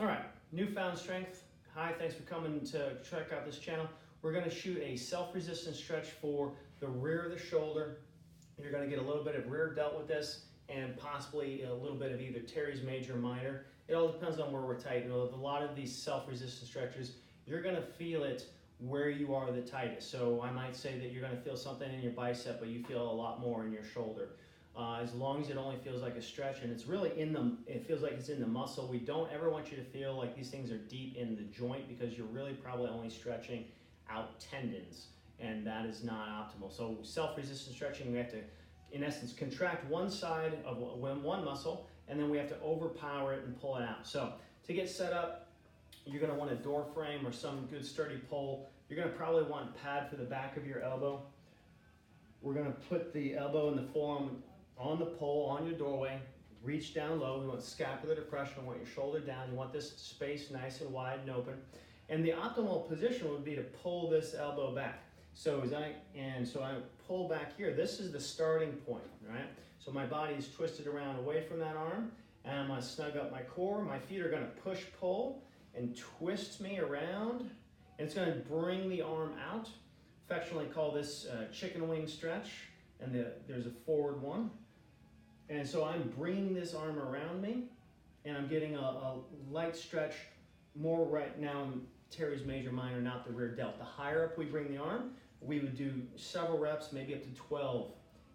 All right, newfound strength. Hi, thanks for coming to check out this channel. We're gonna shoot a self-resistance stretch for the rear of the shoulder. You're gonna get a little bit of rear delt with this and possibly a little bit of either teres major or minor. It all depends on where we're tight. You know, a lot of these self-resistance stretches, you're gonna feel it where you are the tightest. So I might say that you're gonna feel something in your bicep, but you feel a lot more in your shoulder. As long as it only feels like a stretch and it's really it feels like it's in the muscle. We don't ever want you to feel like these things are deep in the joint because you're really probably only stretching out tendons, and that is not optimal. So self-resistant stretching, we have to, in essence, contract one side of one muscle, and then we have to overpower it and pull it out. So to get set up, you're gonna want a door frame or some good sturdy pole. You're gonna probably want a pad for the back of your elbow. We're gonna put the elbow and the forearm on the pole, on your doorway, reach down low. We want scapular depression, we want your shoulder down. You want this space nice and wide and open. And the optimal position would be to pull this elbow back. So I pull back here. This is the starting point, right? So my body is twisted around away from that arm, and I'm gonna snug up my core. My feet are gonna push, pull, and twist me around. And it's gonna bring the arm out. Affectionately call this chicken wing stretch, and there's a forward one. And so I'm bringing this arm around me, and I'm getting a light stretch, more right now teres major minor, not the rear delt. The higher up we bring the arm, we would do several reps, maybe up to 12,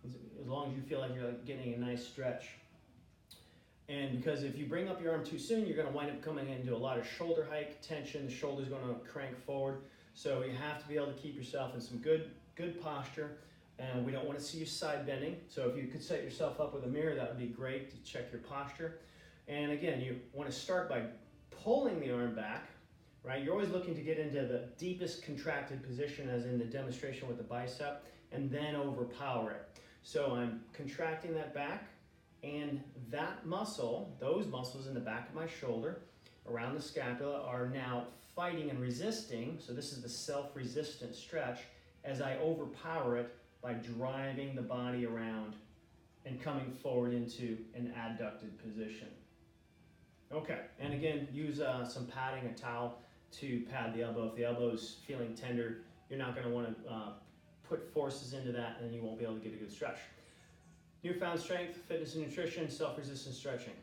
as long as you feel like you're getting a nice stretch. And because if you bring up your arm too soon, you're gonna wind up coming into a lot of shoulder hike tension. The shoulder's gonna crank forward. So you have to be able to keep yourself in some good posture. And we don't want to see you side bending. So if you could set yourself up with a mirror, that would be great to check your posture. And again, you want to start by pulling the arm back, right? You're always looking to get into the deepest contracted position, as in the demonstration with the bicep, and then overpower it. So I'm contracting that back, and that muscle, those muscles in the back of my shoulder, around the scapula, are now fighting and resisting. So this is the self-resistant stretch as I overpower it by driving the body around and coming forward into an adducted position. Okay, and again, use some padding, a towel, to pad the elbow. If the elbow is feeling tender, you're not going to want to put forces into that, and you won't be able to get a good stretch. Newfound strength, fitness and nutrition, self-resistant stretching.